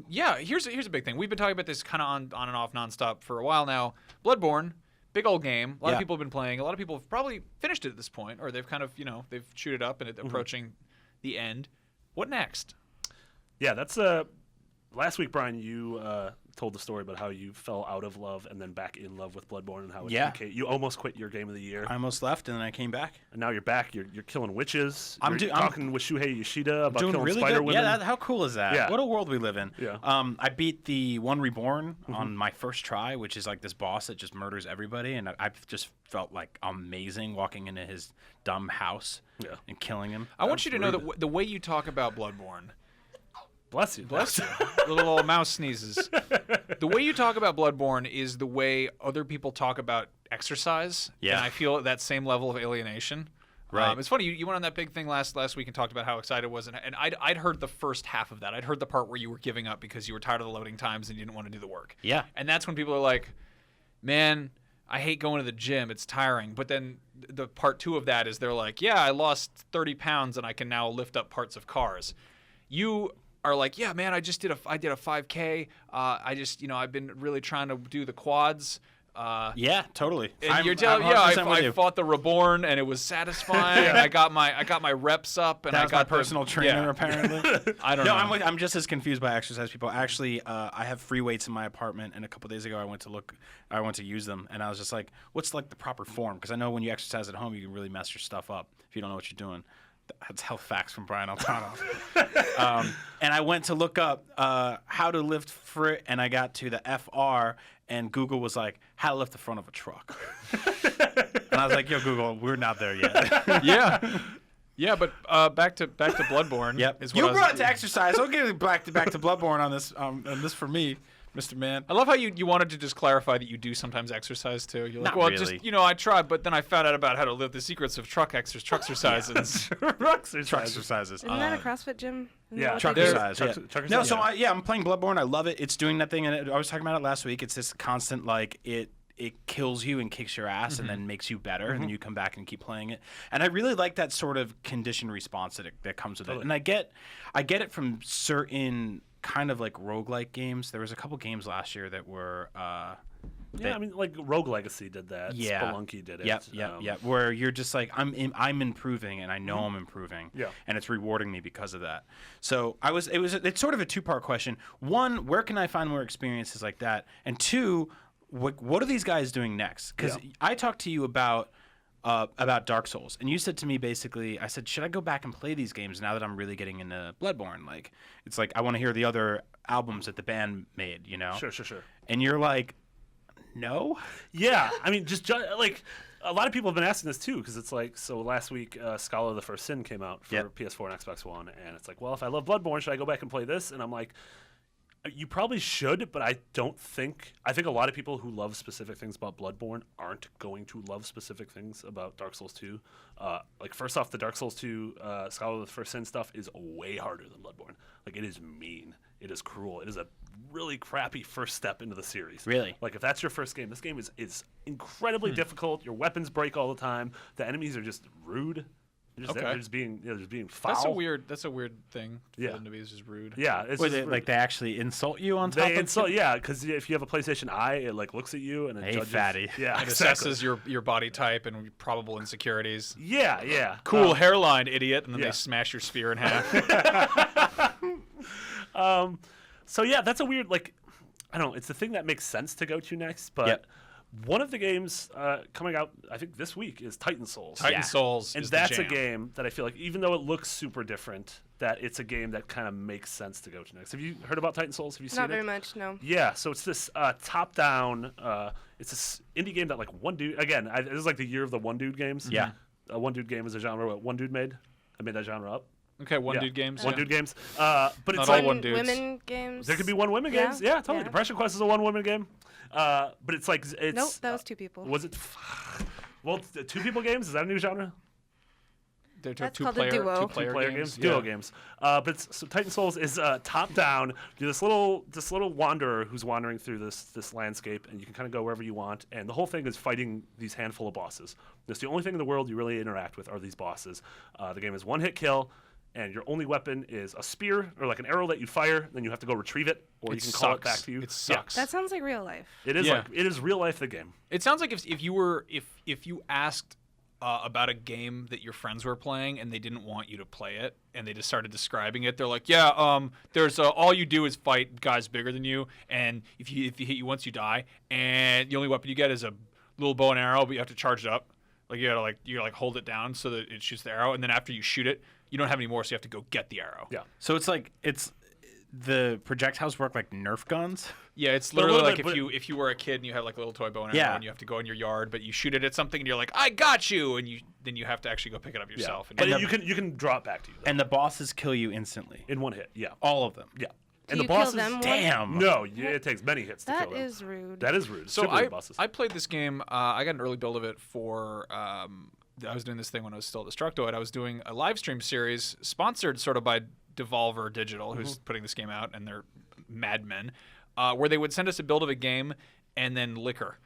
Yeah, here's a big thing. We've been talking about this kind of on and off nonstop for a while now. Bloodborne, big old game. A lot of people have been playing. A lot of people have probably finished it at this point, or they've kind of, they've chewed it up and it's approaching the end. What next? Yeah, that's last week, Brian, you told the story about how you fell out of love and then back in love with Bloodborne and how you almost quit your game of the year. I almost left and then I came back. And now you're back. You're killing witches. I'm talking with Shuhei Yoshida about doing killing really spider good. women. Yeah, how cool is that? Yeah. What a world we live in. Yeah. I beat the One Reborn on my first try, which is like this boss that just murders everybody, and I just felt like amazing walking into his dumb house and killing him. I want you to know that the way you talk about Bloodborne. Bless you. Bless you. Little old mouse sneezes. The way you talk about Bloodborne is the way other people talk about exercise. Yeah. And I feel that same level of alienation. Right. It's funny, you went on that big thing last week and talked about how excited it was, and I'd heard the first half of that. I'd heard the part where you were giving up because you were tired of the loading times and you didn't want to do the work. Yeah. And that's when people are like, man, I hate going to the gym. It's tiring. But then the part 2 of that is they're like, yeah, I lost 30 pounds and I can now lift up parts of cars. You are like, yeah, man, I did a 5K. I've been really trying to do the quads. Yeah, totally. And you're telling, I fought the Reborn and it was satisfying. And I got my reps up and that I was got my personal trainer apparently. I don't know. I'm just as confused by exercise people. Actually, I have free weights in my apartment, and a couple days ago I went to use them, and I was just like, what's like the proper form? Because I know when you exercise at home, you can really mess your stuff up if you don't know what you're doing. That's health facts from Brian Altano. And I went to look up how to lift frit, and I got to the FR, and Google was like, how to lift the front of a truck. And I was like, yo, Google, we're not there yet. Yeah, but back to Bloodborne. Yep. You brought it to exercise. I'll get back to Bloodborne on this for me. Mr. Man. I love how you wanted to just clarify that you do sometimes exercise too. You're like, Not well, really. just I tried, but then I found out about how to live the secrets of truck exercises. Truck exercises. Isn't that a CrossFit gym? Truck exercise. No, so I'm playing Bloodborne. I love it. It's doing that thing, and I was talking about it last week. It's this constant like it kills you and kicks your ass and then makes you better, and then you come back and keep playing it. And I really like that sort of conditioned response that comes with it. And I get it from certain kind of like roguelike games. There was a couple games last year that were like Rogue Legacy did that. Spelunky did it. Yep. Where you're just like, I'm improving, and I know I'm improving. Yeah. And it's rewarding me because of that. So it's sort of a 2-part question. One, where can I find more experiences like that? And 2, what are these guys doing next? Because I talked to you about Dark Souls, and you said to me basically, I said, should I go back and play these games now that I'm really getting into Bloodborne? Like, it's like I want to hear the other albums that the band made, Sure. And you're like, no. Yeah, I mean, just like a lot of people have been asking this too, because it's like, so last week, Scholar of the First Sin came out for PS4 and Xbox One, and it's like, well, if I love Bloodborne, should I go back and play this? And I'm like, you probably should, but I think a lot of people who love specific things about Bloodborne aren't going to love specific things about Dark Souls 2. Like, first off, the Dark Souls 2 Scholar of the First Sin stuff is way harder than Bloodborne. Like, it is mean. It is cruel. It is a really crappy first step into the series. Really? Like, if that's your first game, this game is incredibly difficult. Your weapons break all the time. The enemies are just rude. They're just being foul. That's a weird thing for them to be just rude. Yeah, it's like they actually insult you on top. They insult, because if you have a PlayStation Eye, it like looks at you and it judges. Fatty. Yeah, it assesses your body type and probable insecurities. Yeah. Cool hairline, idiot, and then they smash your spear in half. So yeah, that's a weird I don't know. It's the thing that makes sense to go to next, but. One of the games coming out, I think this week, is Titan Souls. Titan Souls, and that's a game that I feel like, even though it looks super different, that it's a game that kind of makes sense to go to next. Have you heard about Titan Souls? Have you seen it? Not very much, no. Yeah, so it's this top-down. It's this indie game that one dude. Again, this is like the year of the one dude games. Yeah, one dude game is a genre what one dude made. I made that genre up. Okay, one dude games. One dude games. But it's not like all one dudes. Women games. There could be one women games. Yeah, totally. Depression Quest is a one women game. But it's like nope, that was 2 people. Was it? Well, 2 people games, is that a new genre? They're That's called a duo. Two-player games. Duo games. But so Titan Souls is top down. You're this little wanderer who's wandering through this landscape, and you can kind of go wherever you want. And the whole thing is fighting these handful of bosses. That's the only thing in the world you really interact with are these bosses. The game is one hit kill. and your only weapon is a spear or like an arrow that you fire, then you have to go retrieve it, or you can call it back to you. It sucks. That sounds like real life. It is Yeah. like it is real life the game. It sounds like if you asked about a game that your friends were playing and they didn't want you to play it and they just started describing it, they're like, yeah, there's all you do is fight guys bigger than you, and if you hit you once, you die, and the only weapon you get is a little bow and arrow, but you have to charge it up. Like you gotta hold it down so that it shoots the arrow, and then after you shoot it, you don't have any more, so you have to go get the arrow. Yeah. So it's like the projectiles work like Nerf guns. Yeah, it's But a literally little like bit- if you were a kid and you had like a little toy bow and arrow Yeah. and you have to go in your yard, but you shoot it at something and you're like, I got you, and then you have to actually go pick it up yourself. But And you can draw it back to you though, And the bosses kill you instantly. in one hit. Yeah. All of them. Yeah. Do And you the kill bosses. them one? Damn. No, it takes many hits to That kill them. is rude. That is rude. So Super bosses. I played this game. I got an early build of it for. I was doing this thing when I was still at Destructoid. I was doing a live stream series sponsored sort of by Devolver Digital, who's putting this game out, and they're madmen, where they would send us a build of a game and then liquor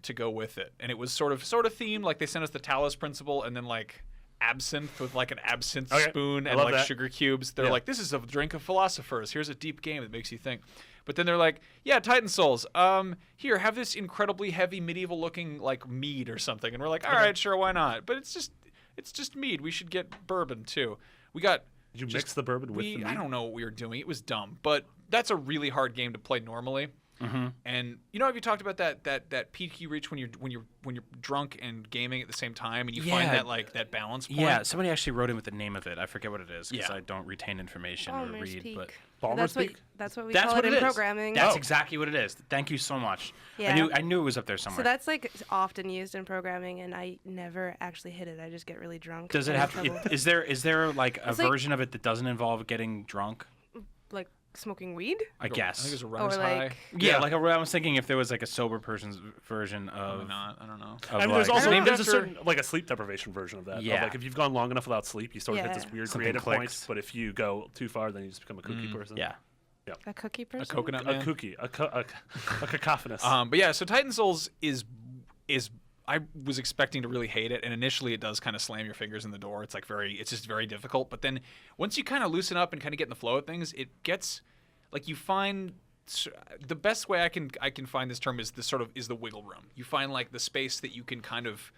to go with it, and it was sort of themed. Like they sent us the Talos Principle and then like absinthe with like an absinthe Okay. spoon I and love like that. sugar cubes. They're Yeah. like, this is a drink of philosophers. Here's a deep game that makes you think. But then they're like, yeah, Titan Souls. Here, have this incredibly heavy medieval looking like mead or something. And we're like, all right, sure, why not? But it's just mead. We should get bourbon too. We got. Did you mix the bourbon with the meat? I don't know what we were doing. It was dumb, but that's a really hard game to play normally. Mm-hmm. And have you talked about that peak you reach when you're drunk and gaming at the same time, and you find Yeah. that like that balance point? Yeah, somebody actually wrote in with the name of it. I forget what it is because Yeah. I don't retain information or Balmer's read. Peak. But Balmer's That's what Peak? that's what we that's call what it it in is. programming. That's Oh. exactly what it is. Thank you so much. Yeah. I knew it was up there somewhere. So that's like often used in programming, and I never actually hit it. I just get really drunk. Does it and have? trouble. Is there like a It's like- version of it that doesn't involve getting drunk? like smoking weed? I guess. I think it's a Or runner's like high. Yeah, like I was thinking if there was like a sober person's version Probably of. not. I don't know. of I mean, there's like- also named there's a after- certain like a sleep deprivation version of that. Yeah. Like if you've gone long enough without sleep, you sort of hit this Yeah. weird Something creative point. clicks. But if you go too far, then you just become a kooky person. Yeah. A cookie person? A coconut A man. kooky, a cacophonous. But yeah, so Titan Souls is I was expecting to really hate it, and initially it does kind of slam your fingers in the door. It's just very difficult. But then once you kind of loosen up and kind of get in the flow of things, it gets like you find the best way I can find this term is the wiggle room. You find like the space that you can kind of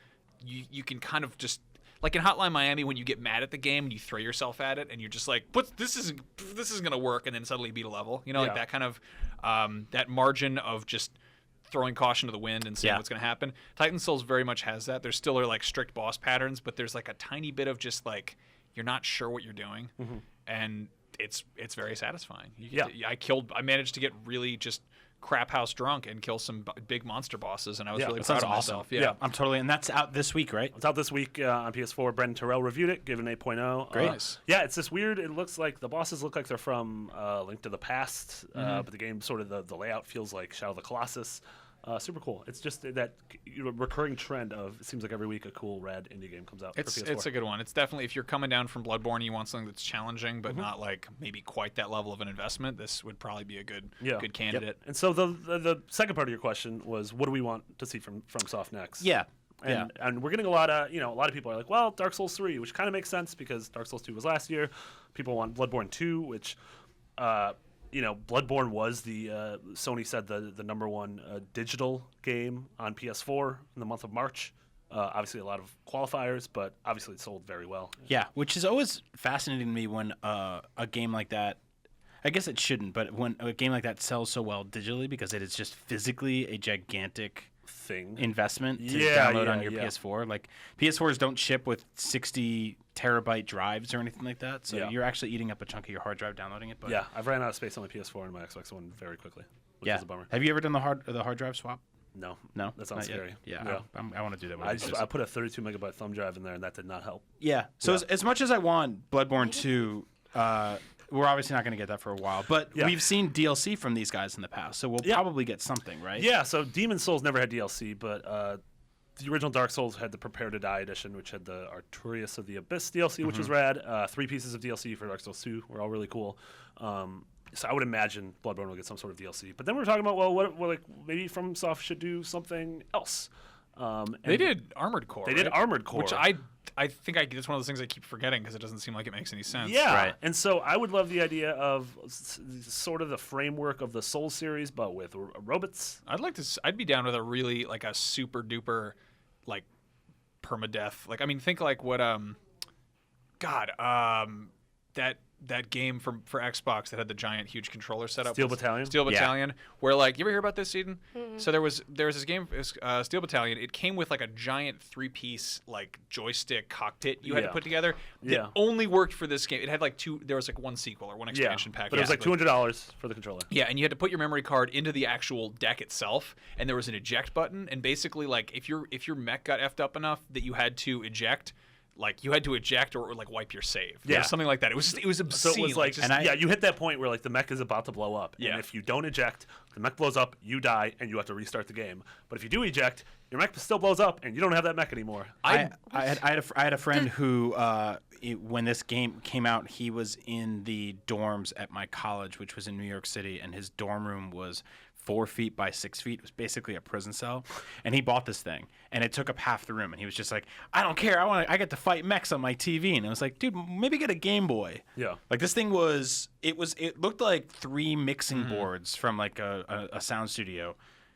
you can kind of just. Like in Hotline Miami, when you get mad at the game and you throw yourself at it, and you're just like, "But this isn't gonna work," and then suddenly you beat a level. Like Yeah. that kind of that margin of just throwing caution to the wind and seeing Yeah. what's gonna happen. Titan Souls very much has that. There still are like strict boss patterns, but there's like a tiny bit of just like you're not sure what you're doing, and it's very satisfying. I managed to get really just crap house drunk and kill some big monster bosses, and I was Yeah, really that proud sounds of awesome. myself. Yeah. I'm totally, and that's out this week, right? It's out this week on PS4. Brendan Terrell reviewed it, gave it an 8.0. Great. Nice. Yeah, it's this weird. It looks like the bosses look like they're from Link to the Past, but the game sort of the layout feels like Shadow of the Colossus. Super cool. It's just that recurring trend of it seems like every week a cool rad indie game comes out. It's for PS4. it's a good one. It's definitely if you're coming down from Bloodborne and you want something that's challenging but not like maybe quite that level of an investment, this would probably be a good candidate. And so the second part of your question was, what do we want to see from Soft next? Yeah. And we're getting a lot of people are like, well, Dark Souls 3, which kind of makes sense because Dark Souls 2 was last year. People want Bloodborne 2, which, Bloodborne was Sony said the number one digital game on PS4 in the month of March. Obviously a lot of qualifiers, but obviously it sold very well. Yeah, which is always fascinating to me when a game like that, I guess it shouldn't, but when a game like that sells so well digitally because it is just physically a gigantic Thing. investment to Yeah, download yeah, on your yeah. PS4. Like PS4s don't ship with 60 terabyte drives or anything like that, so Yeah. you're actually eating up a chunk of your hard drive downloading it. But Yeah, I've ran out of space on my PS4 and my Xbox One very quickly, which yeah. is a bummer. Have you ever done the hard drive swap? No, No, that sounds Not yet? scary. Yeah, I want to do that. One I of these days. put a 32 megabyte thumb drive in there, and that did not help. Yeah. So Yeah. as much as I want Bloodborne 2, we're obviously not going to get that for a while. But Yeah. we've seen DLC from these guys in the past, so we'll Yeah. probably get something, right? Yeah, so Demon Souls never had DLC, but the original Dark Souls had the Prepare to Die edition, which had the Arturius of the Abyss DLC, which was rad. 3 pieces of DLC for Dark Souls 2 were all really cool. So I would imagine Bloodborne will get some sort of DLC. But then we were talking about, well, what like maybe FromSoft should do something else. They did Armored Core. They did right? Armored Core, which I think that's one of those things I keep forgetting because it doesn't seem like it makes any sense. Yeah, Right. and so I would love the idea of sort of the framework of the Soul series, but with robots. I'd be down with a really like a super duper like permadeath. Like I mean, think like what that game for Xbox that had the giant huge controller setup. Steel Battalion? Steel Yeah. Battalion. Where like you ever hear about this, Eden? So there was this game, Steel Battalion. It came with like a giant 3-piece like joystick cockpit you had to Yeah. put together. That Yeah. only worked for this game. It had like there was like one sequel or one expansion pack. but it was like $200 for the controller. Yeah, and you had to put your memory card into the actual deck itself, and there was an eject button, and basically like if your mech got effed up enough that you had to eject, like you had to eject or like wipe your save. Yeah. Or something like that. It was So obscene. it was like, just, you hit that point where like the mech is about to blow up, Yeah. and if you don't eject, the mech blows up, you die, and you have to restart the game. But if you do eject, your mech still blows up, and you don't have that mech anymore. I had a friend who, when this game came out, he was in the dorms at my college, which was in New York City, and his dorm room was 4 feet by 6 feet. It was basically a prison cell, and he bought this thing, and it took up half the room, and he was just like, "I don't care. I get to fight mechs on my TV," and I was like, "Dude, maybe get a Game Boy." Yeah. Like this thing it looked like 3 mixing boards from like a sound studio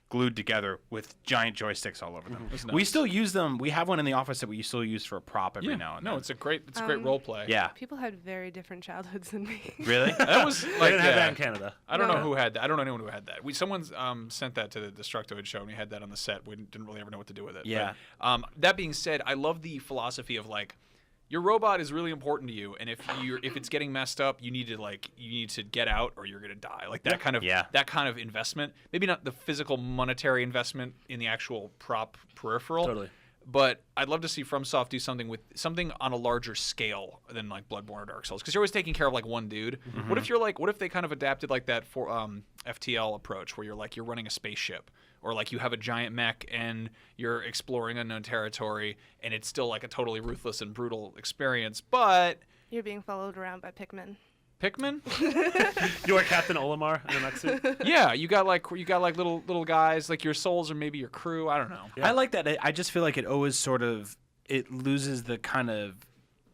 glued together with giant joysticks all over them. We still use them. We have one in the office that we still use for a prop every now and then. No, it's a great role play. Yeah. People had very different childhoods than me. Really? That was They like didn't have that in Canada. I don't know No. who had that. I don't know anyone who had that. Someone sent that to the Destructoid show, and we had that on the set. We didn't really ever know what to do with it. Yeah. But, that being said, I love the philosophy of like, your robot is really important to you, and if it's getting messed up, you need to get out or you're gonna die. Like that kind of investment. Maybe not the physical monetary investment in the actual prop peripheral. Totally. But I'd love to see FromSoft do something on a larger scale than like Bloodborne or Dark Souls, because you're always taking care of like one dude. What if they kind of adapted like that for FTL approach, where you're running a spaceship, or like you have a giant mech and you're exploring unknown territory, and it's still like a totally ruthless and brutal experience, but You're being followed around by Pikmin. Pikmin? You are Captain Olimar in the mech suit. Yeah, you got like little guys, like your souls or maybe your crew. I don't know. Yeah. I like that. I just feel like it always it loses the kind of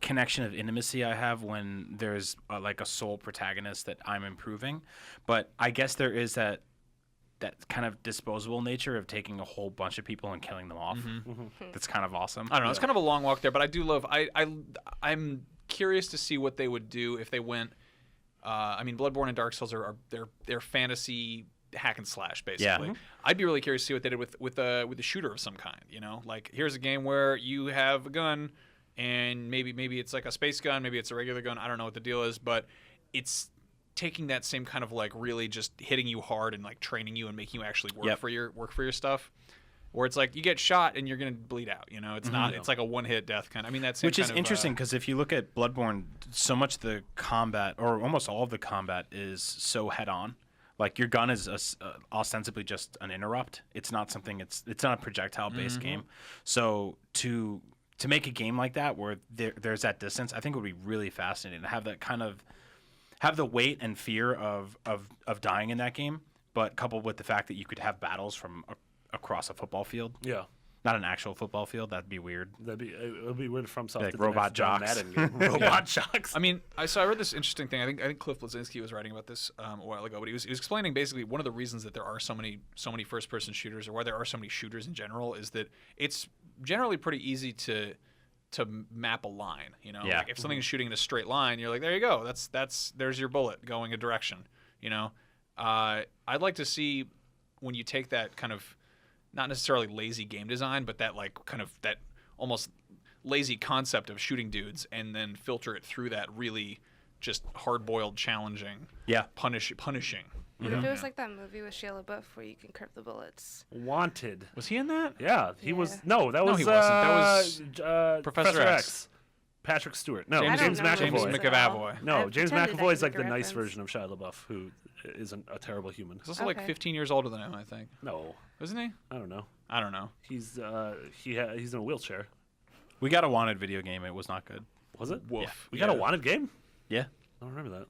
connection of intimacy I have when there's like a sole protagonist that I'm improving. But I guess there is that kind of disposable nature of taking a whole bunch of people and killing them off. That's kind of awesome. I don't know. It's kind of a long walk there, but I do love. I'm curious to see what they would do if they went. I mean, Bloodborne and Dark Souls are they're fantasy hack and slash basically. Yeah. I'd be really curious to see what they did with a shooter of some kind. You know, like here's a game where you have a gun, and maybe it's like a space gun, maybe it's a regular gun. I don't know what the deal is, but it's taking that same kind of like really just hitting you hard and like training you and making you actually work for your stuff. Where it's like you get shot and you're gonna bleed out. You know, it's not. It's like a one-hit death kind. I mean, that's Which is interesting because if you look at Bloodborne, so much of the combat, or almost all of the combat, is so head-on. Like your gun is ostensibly just an interrupt. It's not something. It's not a projectile-based game. So to make a game like that where there's that distance, I think would be really fascinating to have that kind of have the weight and fear of dying in that game, but coupled with the fact that you could have battles from across a football field. Yeah. Not an actual football field. That'd be weird. It would be weird from something Like robot jocks. Robot jocks. I mean, I read this interesting thing. I think Cliff Bleszinski was writing about this a while ago, but he was explaining basically one of the reasons that there are so many first-person shooters, or why there are so many shooters in general, is that it's generally pretty easy to map a line. You know, Yeah. like if something is shooting in a straight line, you're like, there you go. There's your bullet going a direction. You know, I'd like to see when you take that kind of not necessarily lazy game design, but that like kind of that almost lazy concept of shooting dudes and then filter it through that really just hard-boiled, challenging, punishing. What if it was like that movie with Shia LaBeouf where you can curve the bullets? Wanted. Was he in that? Yeah, he was. Yeah. No, that No, was. he wasn't. That was Professor X. X. Patrick Stewart. No, James- James I don't know James McAvoy. this at all. McAvoy. No, I James pretended I McAvoy is could like make the a nice reference. version of Shia LaBeouf, who isn't a terrible human. He's also like Okay. 15 years older than him, I think. No, Isn't he? I don't know. I don't know. He's he's in a wheelchair. We got a Wanted video game. It was not good. Was it? Woof. We got a Wanted game. Yeah. I don't remember that.